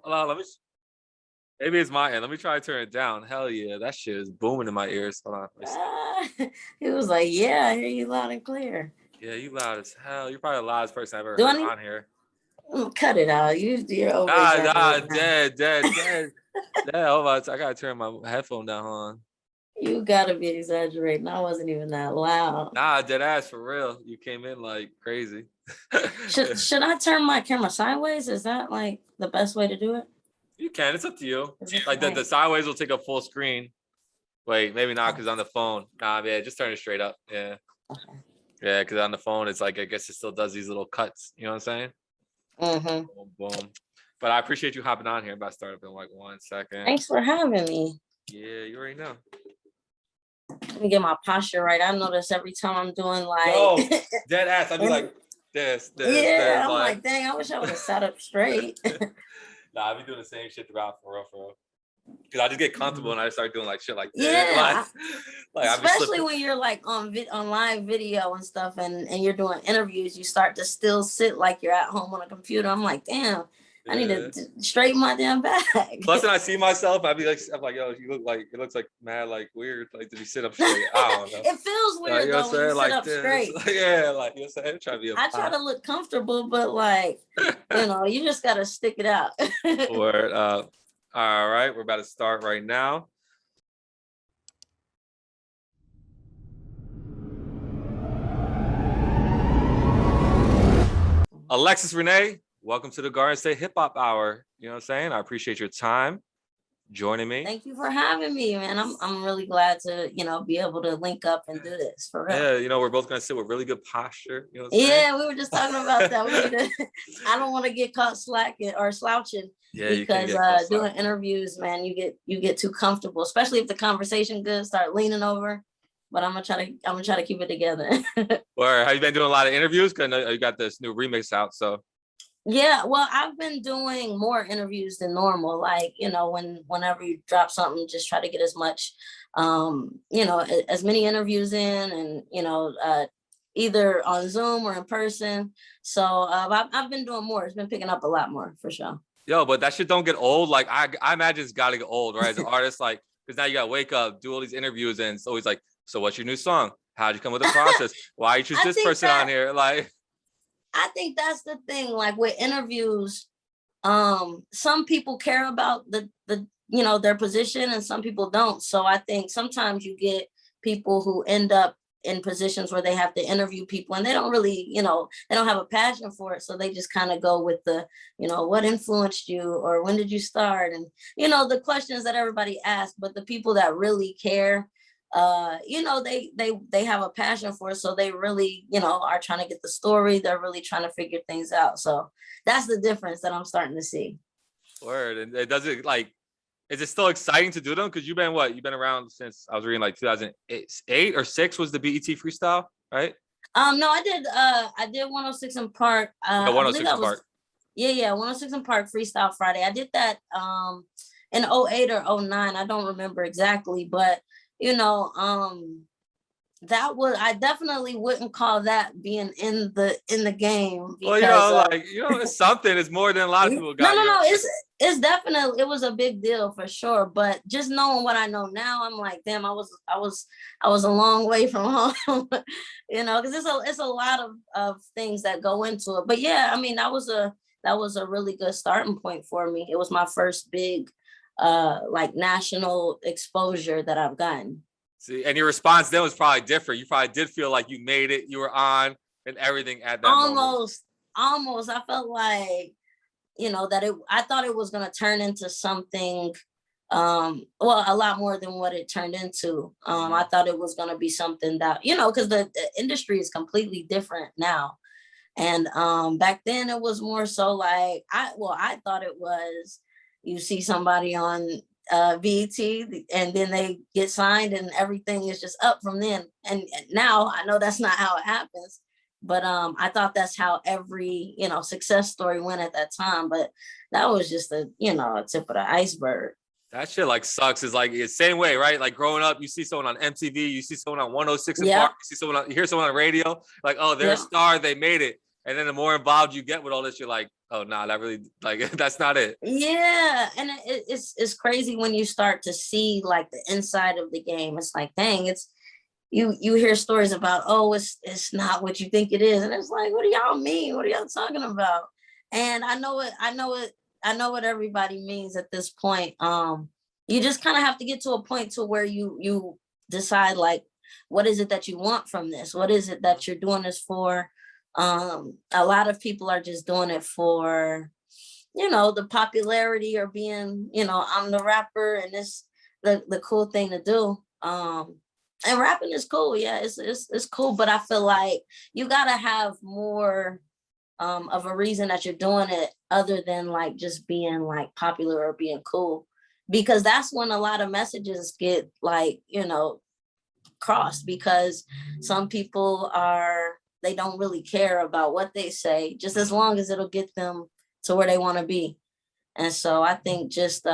Hold on, maybe it's my end. Let me try to turn it down. Hell yeah, that shit is booming in my ears. Hold on. He was like, yeah, I hear you loud and clear. Yeah, you loud as hell. You're probably the loudest person I've ever Do I heard need- on here. Cut it out. You're over Dead. Hold on, I gotta turn my headphone down. Hold on. You gotta be exaggerating. I wasn't even that loud. Nah, dead ass for real. You came in like crazy. Should I turn my camera sideways? Is that like the best way to do it? You can. It's up to you. Like the sideways will take up full screen. Wait, maybe not because on the phone. Nah, yeah, just turn it straight up. Yeah. Okay. Yeah, because on the phone, it's like I guess it still does these little cuts. You know what I'm saying? Mm-hmm. Boom, boom. But I appreciate you hopping on here. I'm about to start up in like 1 second. Thanks for having me. Yeah, you already know. Let me get my posture right. I notice every time I'm doing like dead ass. I'd be like this. Yeah, I'm like, dang, I wish I would have sat up straight. Nah, I be doing the same shit throughout for real. Because I just get comfortable and I start doing like shit like this. Yeah. like especially when you're like on live video and stuff and you're doing interviews, you start to still sit like you're at home on a computer. I'm like, damn, I need to straighten my damn back. Plus, when I see myself, I'm like, yo, you look like, it looks like mad, like weird, like to be sit up straight. I don't know. It feels weird you know though when you sit up this. straight. Yeah, like you know what I'm saying? I try to look comfortable, but like, you just gotta stick it out. Word. All right, we're about to start right now. Alexis Renee, welcome to the Garden State Hip Hop Hour. You know what I'm saying? I appreciate your time joining me. Thank you for having me, man. I'm really glad to, be able to link up and do this for real. Yeah, we're both gonna sit with really good posture. You know what I'm saying? Yeah, we were just talking about that. I don't want to get caught slacking or slouching. Yeah, because doing interviews, man, you get too comfortable, especially if the conversation good. Start leaning over, but I'm gonna try to keep it together. Or have you been doing a lot of interviews? Because I know you got this new remix out, so. Yeah, well, I've been doing more interviews than normal. Like, whenever you drop something, just try to get as much, as many interviews in, and either on Zoom or in person. So I've been doing more. It's been picking up a lot more for sure. Yo, but that shit don't get old. Like I imagine it's gotta get old, right? As an artist, like, because now you gotta wake up, do all these interviews, and it's always like, so what's your new song? How'd you come with the process? Why you choose this person on here? Like, I think that's the thing. Like with interviews, some people care about the their position, and some people don't. So I think sometimes you get people who end up in positions where they have to interview people and they don't really, they don't have a passion for it. So they just kind of go with the, what influenced you or when did you start? And, the questions that everybody asks, but the people that really care, they have a passion for it. So they really, are trying to get the story. They're really trying to figure things out. So that's the difference that I'm starting to see. Word. And it doesn't like, is it still exciting to do them? Because you've been around since I was reading like 2008 or 6 was the BET freestyle, right? No, I did 106 in Park. 106 in Park. Yeah, 106 in Park Freestyle Friday. I did that in 08 or 09. I don't remember exactly, but that was, I definitely wouldn't call that being in the game. Because, well, it's something. It's more than a lot of people got. No, it's definitely, it was a big deal for sure. But just knowing what I know now, I'm like, damn, I was a long way from home, because it's a lot of things that go into it. But yeah, I mean, that was a really good starting point for me. It was my first big national exposure that I've gotten. See, and your response then was probably different. You probably did feel like you made it, you were on and everything at that moment. Almost. I felt like, I thought it was going to turn into something, a lot more than what it turned into. I thought it was going to be something that, because the industry is completely different now. And back then it was more so like, I thought it was, you see somebody on BET and then they get signed and everything is just up from then. And now I know that's not how it happens, but I thought that's how every success story went at that time. But that was just a tip of the iceberg. That shit like sucks. Is like it's same way, right? Like growing up, you see someone on MTV, you see someone on 106 in Park, you hear someone on the radio, like, oh, they're a star, they made it. And then the more involved you get with all this, you're like, oh, nah, that really, like, that's not it. Yeah. And it's crazy when you start to see like the inside of the game. It's like, dang, it's, you hear stories about, oh, it's not what you think it is. And it's like, what do y'all mean? What are y'all talking about? And I know what everybody means at this point. You just kind of have to get to a point to where you decide, like, what is it that you want from this? What is it that you're doing this for? A lot of people are just doing it for, the popularity, or being, I'm the rapper and it's the cool thing to do. And rapping is cool. Yeah, it's cool. But I feel like you gotta have more of a reason that you're doing it, other than like just being like popular or being cool, because that's when a lot of messages get like, crossed, because some people they don't really care about what they say, just as long as it'll get them to where they want to be. And so I think just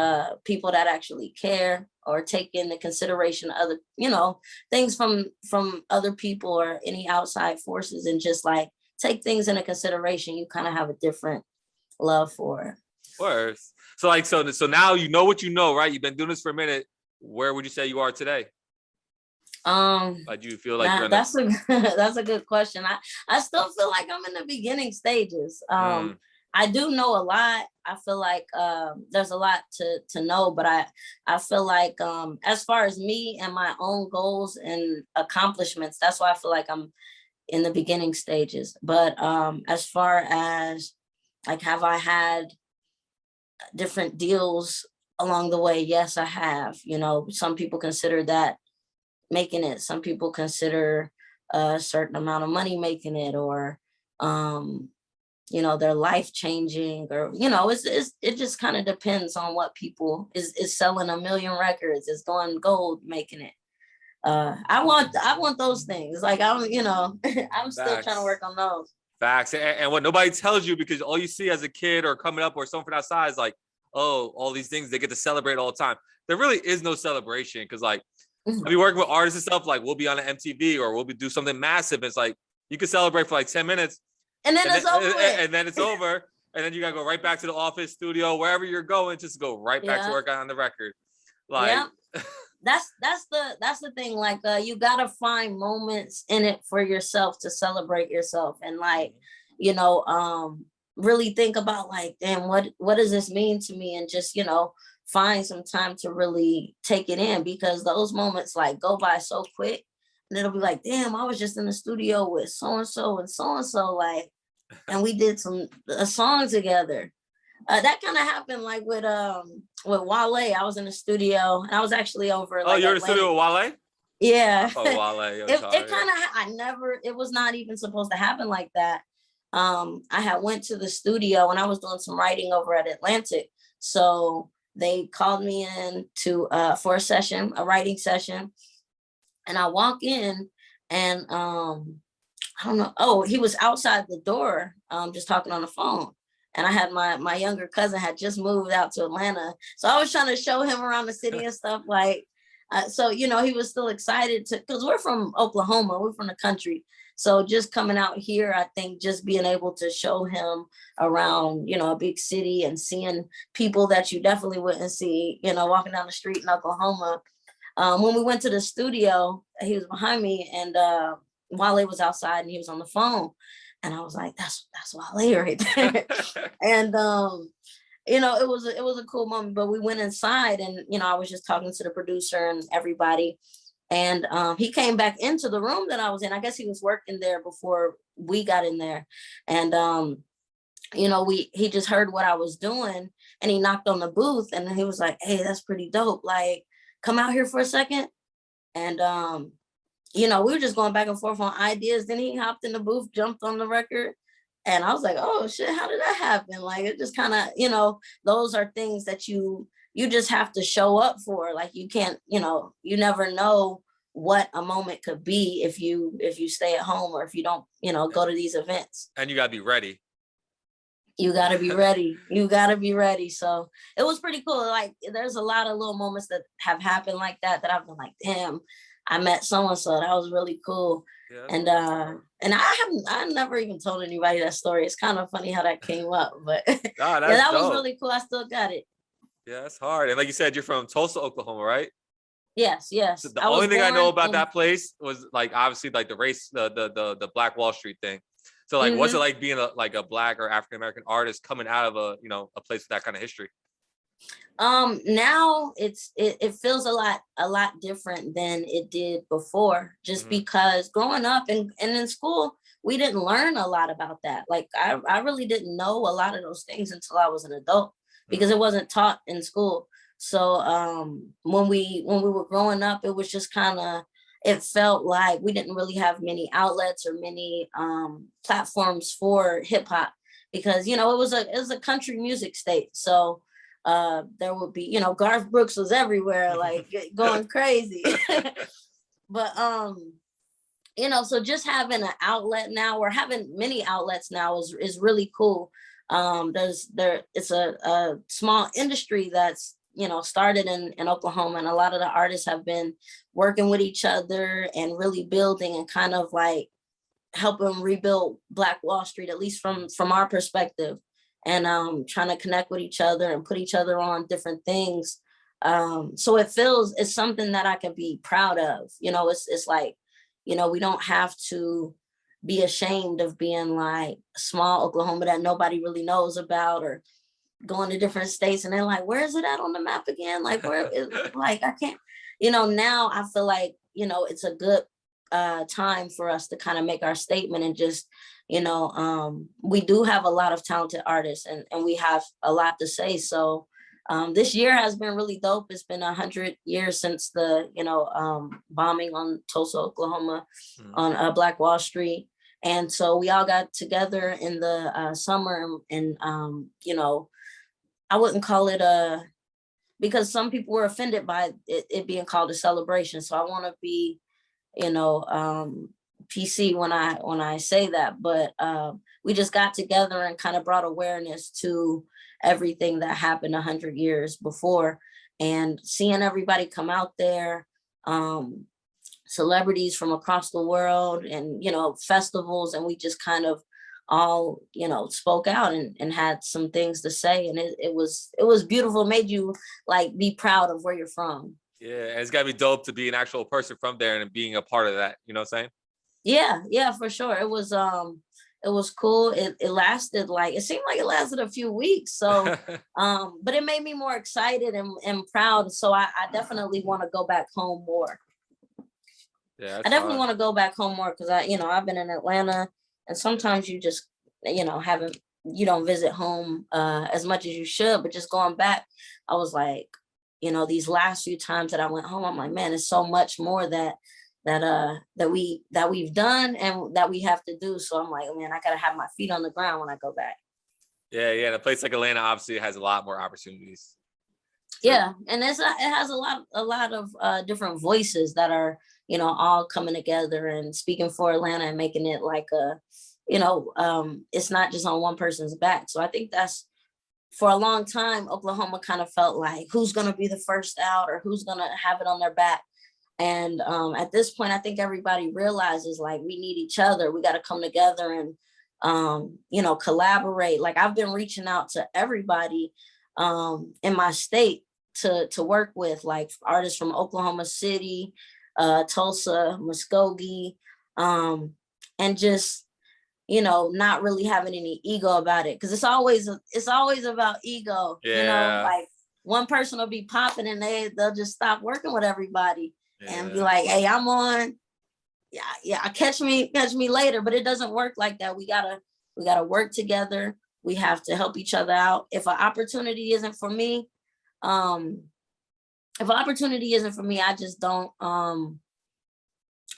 people that actually care, or take into consideration other, things from other people or any outside forces, and just like take things into consideration, you kind of have a different love for it. Of course. So like, so now you know what you know, right? You've been doing this for a minute. Where would you say you are today? Like, do you feel like you're that's a good question. I still feel like I'm in the beginning stages. I do know a lot. I feel like there's a lot to know, but I feel like as far as me and my own goals and accomplishments, that's why I feel like I'm in the beginning stages. But as far as like, have I had different deals along the way? Yes, I have. Some people consider that making it. Some people consider a certain amount of money making it, or their life changing, or it just kind of depends on what people is selling 1 million records, is going gold making it. I want those things. Like, I'm I'm still trying to work on those. Facts. And what nobody tells you, because all you see as a kid or coming up or someone from outside is like, oh, all these things they get to celebrate all the time. There really is no celebration, because like, I'll be working with artists and stuff, like we'll be on an MTV or we'll do something massive. It's like, you can celebrate for like 10 minutes. And then it's over. And then it's over. And then you gotta go right back to the office, studio, wherever you're going, just go right back to work on the record. Like, that's the thing. Like, you gotta find moments in it for yourself to celebrate yourself, and like, really think about like, damn, what does this mean to me? And just, find some time to really take it in, because those moments like go by so quick, and it'll be like, damn, I was just in the studio with so-and-so and so-and-so, like, and we did a song together. That kind of happened like with Wale. I was in the studio, and I was actually over. Oh, you're in the studio with Wale? Yeah. Oh, Wale. It kind of, it was not even supposed to happen like that. I had went to the studio, and I was doing some writing over at Atlantic. So they called me in for a writing session. And I walk in, and I don't know. Oh, he was outside the door, just talking on the phone. And I had my younger cousin had just moved out to Atlanta. So I was trying to show him around the city and stuff, like, so, he was still excited because we're from Oklahoma, we're from the country. So just coming out here, I think just being able to show him around, a big city, and seeing people that you definitely wouldn't see, walking down the street in Oklahoma. When we went to the studio, he was behind me, and Wale was outside, and he was on the phone. And I was like, that's Wale right there. And it was a cool moment. But we went inside, and I was just talking to the producer and everybody. And he came back into the room that I was in. I guess he was working there before we got in there. And he just heard what I was doing, and he knocked on the booth, and he was like, hey, that's pretty dope. Like, come out here for a second. And we were just going back and forth on ideas. Then he hopped in the booth, jumped on the record. And I was like, oh shit, how did that happen? Like, it just kind of, those are things that you just have to show up for. Like, you can't, you never know what a moment could be if you stay at home, or if you don't, go to these events. And you gotta be ready. You gotta be ready. You gotta be ready. So it was pretty cool. Like, there's a lot of little moments that have happened like that I've been like, damn, I met so-and-so. That was really cool. Yeah, And I never even told anybody that story. It's kind of funny how that came up, but nah, yeah, that's that was dope. really cool. I still got it. Yeah, that's hard. And like you said, you're from Tulsa, Oklahoma, right? Yes, So yes. the I was only thing I know born about in that place was like obviously like the race, the Black Wall Street thing. So like, what's it mhm. like being a Black or African American artist coming out of a place with that kind of history? Now it feels a lot different than it did before, just Hmm. because growing up and in school, we didn't learn a lot about that. Like I really didn't know a lot of those things until I was an adult because Hmm. it wasn't taught in school. So when we were growing up, it was just kind of, it felt like we didn't really have many outlets or many platforms for hip hop, because it was a country music state. So there would be, Garth Brooks was everywhere, like going crazy. But so just having an outlet now, or having many outlets now, is really cool. It's a small industry that's started in Oklahoma, and a lot of the artists have been working with each other and really building and kind of like helping rebuild Black Wall Street, at least from our perspective, and trying to connect with each other and put each other on different things. So it's something that I can be proud of. It's like, we don't have to be ashamed of being like small Oklahoma that nobody really knows about, or going to different states and they're like, where is it at on the map again? Like, where is, like, I can't, now I feel like, it's a good time for us to kind of make our statement and just, we do have a lot of talented artists, and we have a lot to say. So this year has been really dope. It's been 100 years since the, bombing on Tulsa, Oklahoma, Mhm. on Black Wall Street. And so we all got together in the summer, and I wouldn't call it because some people were offended by it being called a celebration. So I want to be, PC when I say that, but we just got together and kind of brought awareness to everything that happened 100 years before, and seeing everybody come out there, celebrities from across the world, and festivals, and we just kind of all spoke out and had some things to say, and it was beautiful. It made you like be proud of where you're from. Yeah, and it's gotta be dope to be an actual person from there and being a part of that. You know what I'm Yeah, for sure. It was cool. It lasted, like, it seemed like it lasted a few weeks. So saying? but it made me more excited and proud. So I definitely want to go back home more. Yeah, I that's definitely hard. want to go back home more, because I've been in Atlanta, and sometimes you just, haven't, you don't visit home as much as you should. But just going back, I was like, these last few times that I went home, I'm like, man, it's so much more that we've done and that we have to do. So I'm like, man, I gotta have my feet on the ground when I go back. Yeah, yeah. And a place like Atlanta obviously has a lot more opportunities. So Yeah, and it has a lot of different voices that are, all coming together and speaking for Atlanta, and making it like it's not just on one person's back. So I think that's, for a long time, Oklahoma kind of felt like, who's gonna be the first out, or who's gonna have it on their back. And at this point, I think everybody realizes, like, we need each other. We got to come together and collaborate. Like, I've been reaching out to everybody in my state to work with, like, artists from Oklahoma City, Tulsa, Muskogee, and just, not really having any ego about it, because it's always about ego. yeah, Like, one person will be popping and they'll just stop working with everybody and be yeah, like, hey, I'm on. Yeah, catch me later. But it doesn't work like that. We gotta work together. We have to help each other out. If an opportunity isn't for me, um, I just don't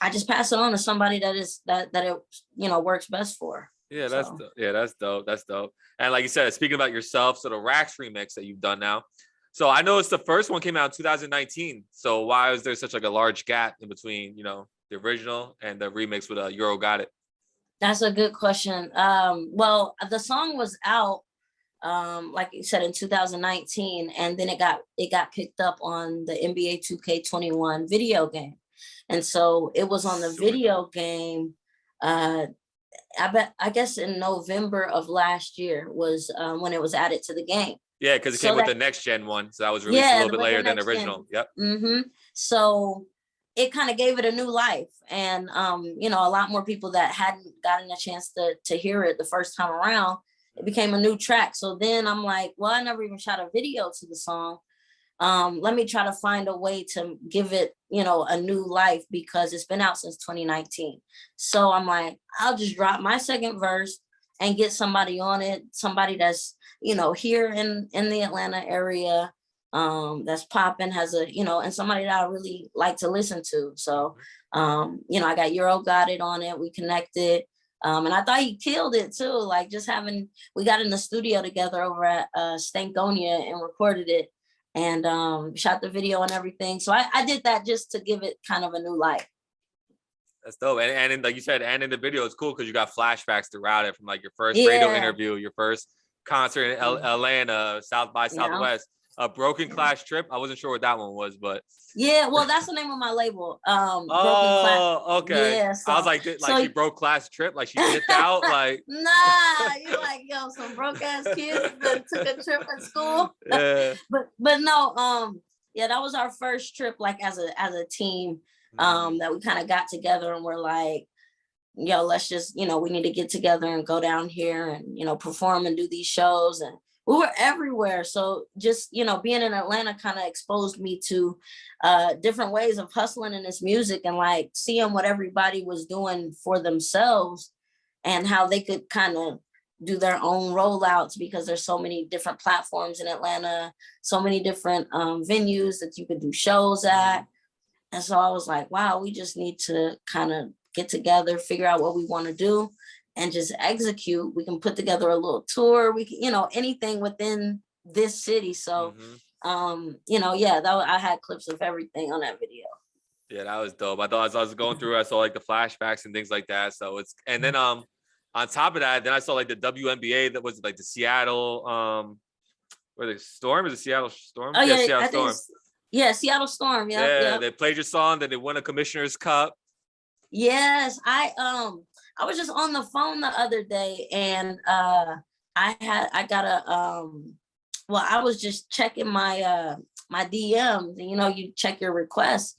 I just pass it on to somebody that it works best for. yeah. So Yeah, that's dope. That's dope. And like you said, speaking about yourself, so the Rax remix that you've done now. So I noticed the first one came out in 2019. So why is there such like a large gap in between, the original and the remix with Euro Got It? that's a good question. Well, the song was out, like you said, in 2019, and then it got picked up on the NBA 2K21 video game. And so it was on the Super video dope. game. I guess in November of last year was when it was added to the game. Yeah, because it came So with that, the next gen one, so that was released a yeah, little bit with the later than the next gen. original. Yep. So it kind of gave it a new life, and a lot more people that hadn't gotten a chance to hear it the first time around. It became a new track. So then I'm like, well, I never even shot a video to the song. Let me try to find a way to give it, a new life, because it's been out since 2019. So I'm like, I'll just drop my second verse and get somebody on it, somebody that's, here in the Atlanta area, that's popping, has and somebody that I really like to listen to. So, I got Euro got it on it. We connected. And I thought he killed it too. Like, we got in the studio together over at Stankonia and recorded it, and shot the video and everything. So I did that just to give it kind of a new life. That's dope. And in, like you said, and in the video, it's cool because you got flashbacks throughout it, from like your first radio interview, your first concert in Atlanta, South by Southwest, a Broken Clash trip. I wasn't sure what that one was, but yeah, well, that's the name of my label. Broken Clash. Okay. Yeah, I was like, she broke Class trip, like she dipped out, like. Nah, you like, yo, some broke ass kids that took a trip at school. Yeah. but no, yeah, that was our first trip, like as a team, that we kind of got together and we're like, yo, let's just, we need to get together and go down here and, perform and do these shows. And we were everywhere. So just, being in Atlanta kind of exposed me to different ways of hustling in this music, and like seeing what everybody was doing for themselves and how they could kind of do their own rollouts, because there's so many different platforms in Atlanta, so many different venues that you could do shows at. And so I was like, wow, we just need to kind of get together, figure out what we want to do, and just execute. We can put together a little tour. We can, anything within this city. So, yeah, I had clips of everything on that video. Yeah, that was dope. I thought as I was going through, I saw like the flashbacks and things like that. So and then on top of that, then I saw like the WNBA, that was like the Seattle, where the Storm, is it Seattle Storm? Oh yeah, Seattle Storm. Yeah, Seattle Storm. Yeah, they played your song, then they won a Commissioner's Cup. Yes, I was just on the phone the other day, and I got I was just checking my my DMs, and you check your requests,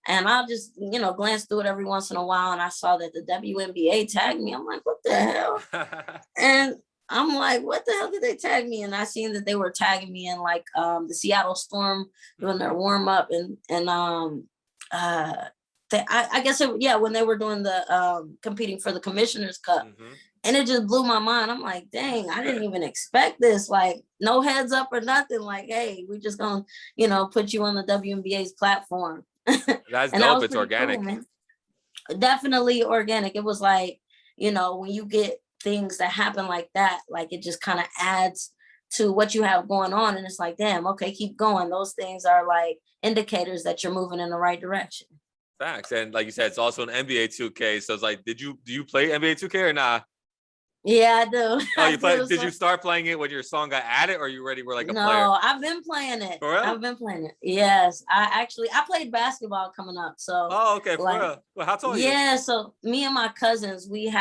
and I'll just glance through it every once in a while, and I saw that the WNBA tagged me. I'm like, what the hell? And I'm like, what the hell did they tag me? And I seen that they were tagging me in like the Seattle Storm doing their warm up, and I guess when they were doing the competing for the Commissioner's Cup, and it just blew my mind. I'm like, dang, I didn't even expect this. Like, no heads up or nothing. Like, hey, we just gonna put you on the WNBA's platform. That's dope. It's organic. Cool, definitely organic. It was like, when you get things that happen like that, like it just kind of adds to what you have going on, and it's like, damn, okay, keep going. Those things are like indicators that you're moving in the right direction. Facts. And like you said, it's also an NBA 2K. So it's like, do you play NBA 2K or not? Yeah, I do. Oh, you play? Did you start playing it when your song got added, or you already were like a player? No, I've been playing it. For real? I've been playing it. Yes, I played basketball coming up. So. Oh, okay. For real. Well, how tall are you? Yeah, so me and my cousins, we've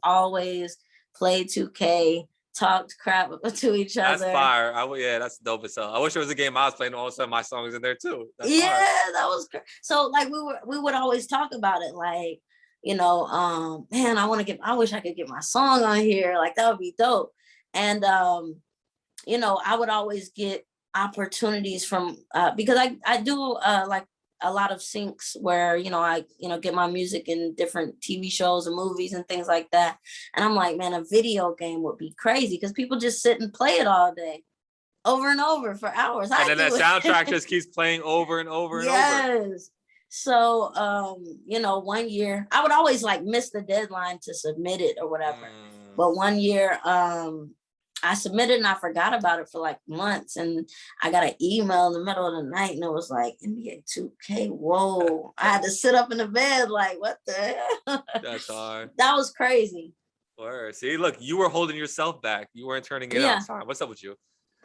always played 2K, talked crap to each other. That's fire. Yeah, that's dope as hell. I wish there was a game I was playing, all of a sudden my song is in there too. That's yeah, fire. That was so like we would always talk about it, like, man, I wish I could get my song on here. Like, that would be dope. And I would always get opportunities from because I do like a lot of syncs where I get my music in different TV shows and movies and things like that. And I'm like, man, a video game would be crazy, because people just sit and play it all day, over and over for hours. And then that soundtrack just keeps playing over and over and over. Yes. So 1 year I would always like miss the deadline to submit it or whatever. But 1 year I submitted and I forgot about it for like months, and I got an email in the middle of the night and it was like, NBA 2K. Whoa. I had to sit up in the bed like, what the hell? That's hard. That was crazy. Word. See, look, you were holding yourself back. You weren't turning it on time. What's up with you?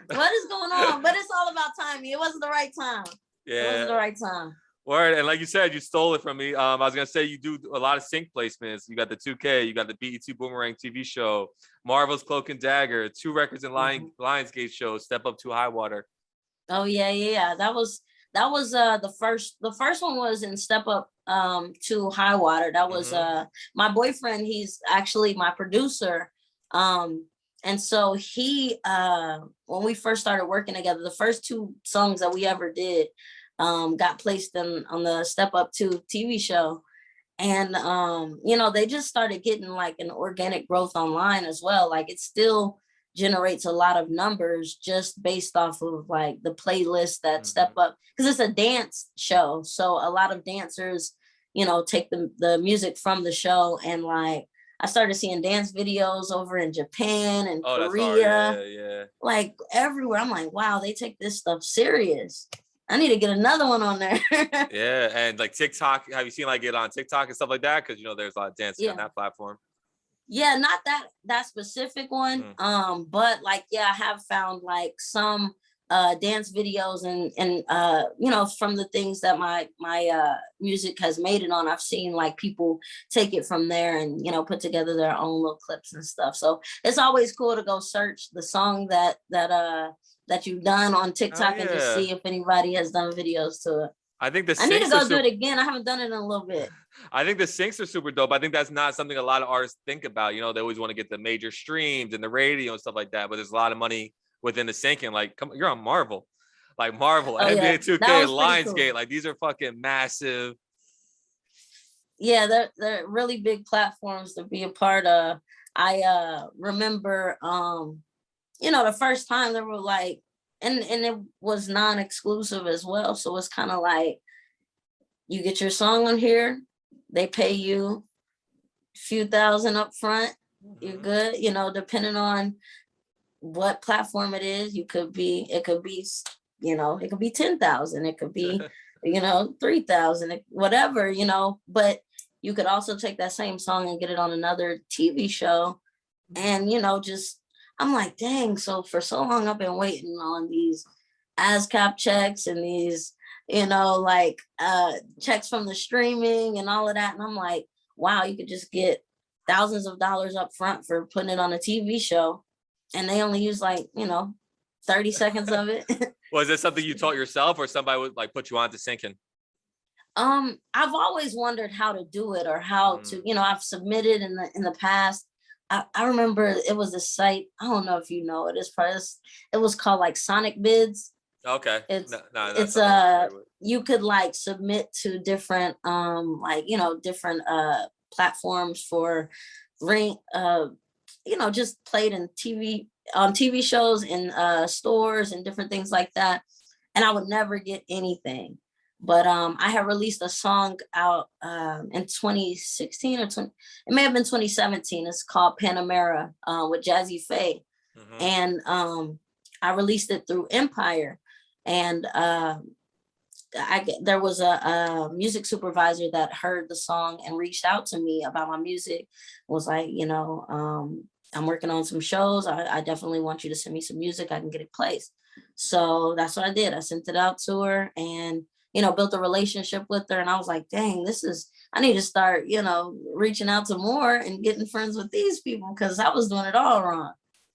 What is going on? But it's all about timing. It wasn't the right time. Yeah. It wasn't the right time. Word. And like you said, you stole it from me. I was gonna say you do a lot of sync placements. You got the 2K, you got the BET Boomerang TV show, Marvel's Cloak and Dagger, 2 records in Lionsgate show, Step Up to High Water. Oh yeah. That was the first one was in Step Up to High Water. That was my boyfriend, he's actually my producer. And so he when we first started working together, the first 2 songs that we ever did got placed on the Step Up to TV show. And you know, they just started getting like an organic growth online as well. Like it still generates a lot of numbers just based off of like the playlist that Step Up, because it's a dance show. So a lot of dancers, you know, take the music from the show, and like I started seeing dance videos over in Japan and Korea, yeah, like everywhere. I'm like, wow, they take this stuff serious. I need to get another one on there. Yeah, and like TikTok, have you seen like it on TikTok and stuff like that? Because you know there's a lot of dancing on that platform. Yeah, not that specific one. But like, yeah, I have found like some dance videos and you know, from the things that my music has made it on. I've seen like people take it from there and, you know, put together their own little clips and stuff. So it's always cool to go search the song that you've done on TikTok and just see if anybody has done videos to it. I think the I need to go do it again. I haven't done it in a little bit. I think the syncs are super dope. I think that's not something a lot of artists think about. You know, they always want to get the major streams and the radio and stuff like that, but there's a lot of money within the syncing. Like, come, you're on Marvel, like Marvel, NBA 2K, Lionsgate. Cool. Like these are fucking massive. Yeah, they're really big platforms to be a part of. I remember, you know, the first time they were like, and it was non-exclusive as well. So it's kind of like, you get your song on here, they pay you a few thousand up front, you're good. You know, depending on what platform it is, it could be, you know, it could be 10,000, it could be, you know, 3,000, whatever, you know, but you could also take that same song and get it on another TV show. And, you know, just, I'm like, dang, so for so long I've been waiting on these ASCAP checks and these, you know, like checks from the streaming and all of that. And I'm like, wow, you could just get thousands of dollars up front for putting it on a TV show. And they only use like, you know, 30 seconds of it. Was it something you taught yourself or somebody would like put you on to syncing? I've always wondered how to do it or how to, you know, I've submitted in the past. I remember it was a site, I don't know if you know it, it was called like Sonic Bids. Okay. It's you could like submit to different like, you know, different platforms for you know, just played in TV shows in stores and different things like that. And I would never get anything. But I had released a song out in 2016 or it may have been 2017. It's called Panamera with Jazzy Faye. And I released it through Empire. And there was a music supervisor that heard the song and reached out to me about my music. Was like, you know, I'm working on some shows. I definitely want you to send me some music. I can get it placed. So that's what I did. I sent it out to her and, you know, built a relationship with her. And I was like, dang, I need to start, you know, reaching out to more and getting friends with these people because I was doing it all wrong.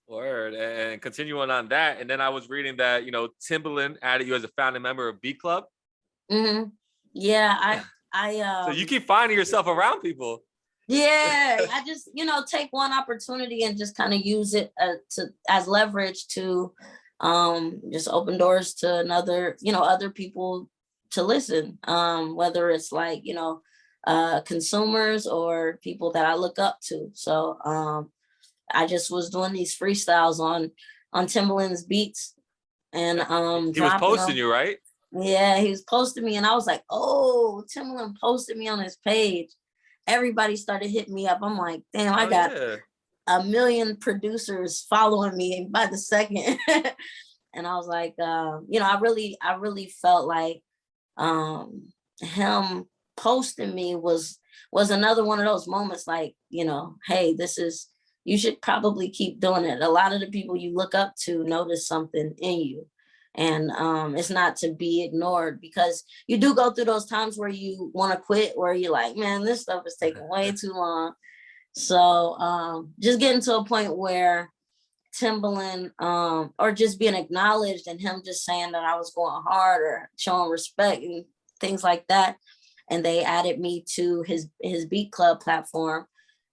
Word. And continuing on that. And then I was reading that, you know, Timbaland added you as a founding member of Beat Club. Yeah, I so you keep finding yourself around people. Yeah, I just, you know, take one opportunity and just kind of use it as leverage to just open doors to other people to listen, whether it's like, you know, consumers or people that I look up to. So I just was doing these freestyles on Timbaland's beats and he was posting you, right? Yeah, he was posting me and I was like, oh, Timbaland posted me on his page. Everybody started hitting me up. I'm like, damn, I got a million producers following me by the second. And I was like, you know, I really felt like him posting me was another one of those moments like, you know, hey, you should probably keep doing it. A lot of the people you look up to notice something in you. And it's not to be ignored, because you do go through those times where you want to quit, where you're like, man, this stuff is taking way too long. So just getting to a point where Timbaland, or just being acknowledged, and him just saying that I was going hard or showing respect and things like that. And they added me to his Beat Club platform.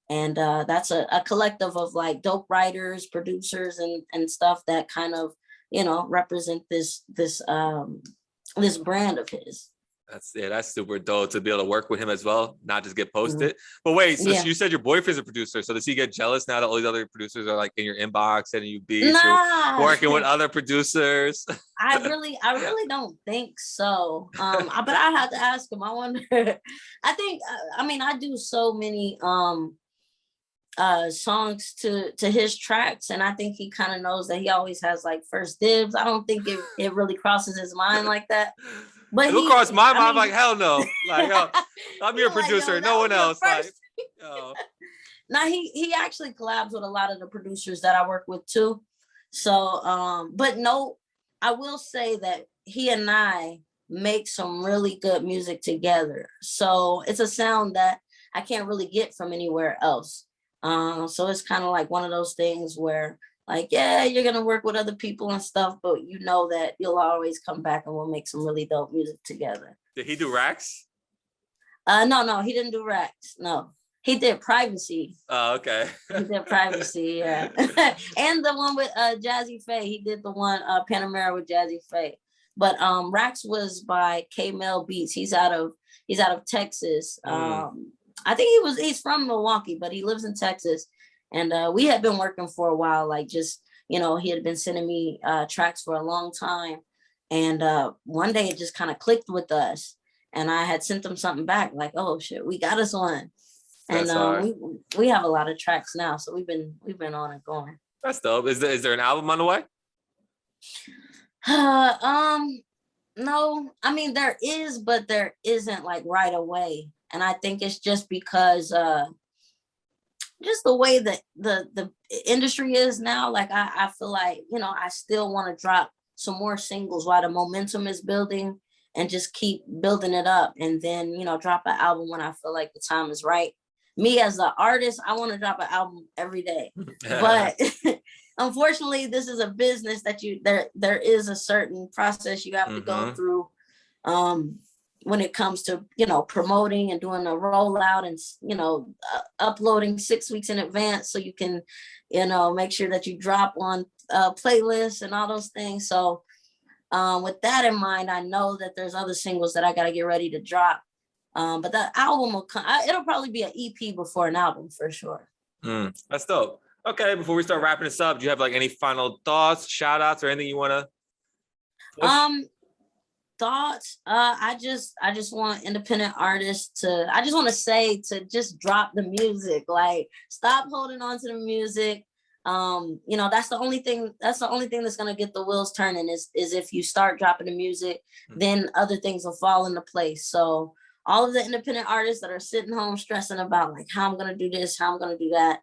And that's a collective of like dope writers, producers, and stuff that kind of, you know, represent this brand of his. That's super dope to be able to work with him as well, not just get posted. But wait, so you said your boyfriend's a producer, so does he get jealous now that all these other producers are like in your inbox sending you beats, or working with other producers? I really don't think so. But I have to ask him. I wonder. I think I mean, I do so many songs to his tracks, and I think he kind of knows that he always has like first dibs. I don't think it really crosses his mind like that. But it'll cross my mind, like, hell no. Like, yo, I'm your producer, like, no one else. Like, yo. Now he actually collabs with a lot of the producers that I work with too. So but no, I will say that he and I make some really good music together. So it's a sound that I can't really get from anywhere else. So it's kind of like one of those things where, like, yeah, you're gonna work with other people and stuff, but you know that you'll always come back and we'll make some really dope music together. Did he do RichZ? No, he didn't do RichZ. No, he did Privacy. Oh, okay. He did Privacy, yeah. And the one with Jazzy Faye. He did the one Panamera with Jazzy Faye. But RichZ was by K-Mel Beats. He's out of Texas. I think he's from Milwaukee, but he lives in Texas. And we had been working for a while, like just, you know, he had been sending me tracks for a long time. And one day it just kind of clicked with us. And I had sent them something back, like, oh shit, we got us one. And we have a lot of tracks now. So we've been on it going. That's dope. Is there an album on the way? No, I mean, there is, but there isn't like right away. And I think it's just because just the way that the industry is now, like I feel like, you know, I still want to drop some more singles while the momentum is building, and just keep building it up, and then, you know, drop an album when I feel like the time is right. Me as an artist, I want to drop an album every day. But unfortunately, this is a business that there is a certain process you have to go through when it comes to, you know, promoting and doing a rollout, and, you know, uploading 6 weeks in advance so you can, you know, make sure that you drop on playlists and all those things. So with that in mind, I know that there's other singles that I got to get ready to drop. But that album will come. It'll probably be an EP before an album for sure. That's dope. Okay, before we start wrapping this up, do you have like any final thoughts, shout outs, or anything you want to push? Thoughts. I just want independent artists to, I just want to say to just drop the music. Like, stop holding on to the music. You know, that's the only thing that's gonna get the wheels turning, is if you start dropping the music, then other things will fall into place. So all of the independent artists that are sitting home stressing about like how I'm gonna do this, how I'm gonna do that,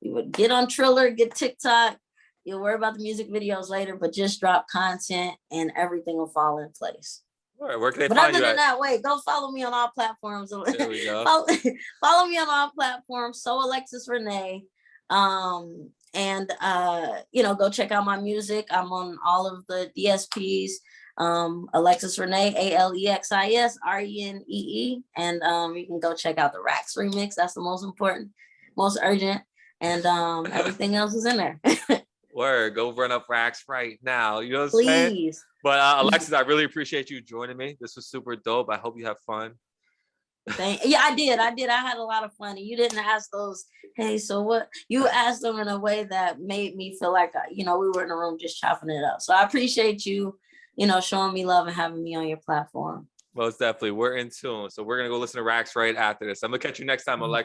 you would get on Triller, get TikTok. You'll worry about the music videos later, but just drop content and everything will fall in place. All right, where can they but find other you than that, wait, go follow me on all platforms. There we go. follow me on all platforms. So Alexis Renee. And you know, go check out my music. I'm on all of the DSPs. Alexis Renee, ALEXIS RENEE. And you can go check out the RichZ remix. That's the most important, most urgent. And everything else is in there. Word, go run up RichZ right now. You know what I'm Please. saying? But Alexis, I really appreciate you joining me. This was super dope. I hope you have fun. Yeah, I did. I had a lot of fun. You didn't ask those, hey, so what? You asked them in a way that made me feel like, you know, we were in a room just chopping it up. So I appreciate you, you know, showing me love and having me on your platform. Most definitely. We're in tune. So we're going to go listen to RichZ right after this. I'm going to catch you next time, Alexis.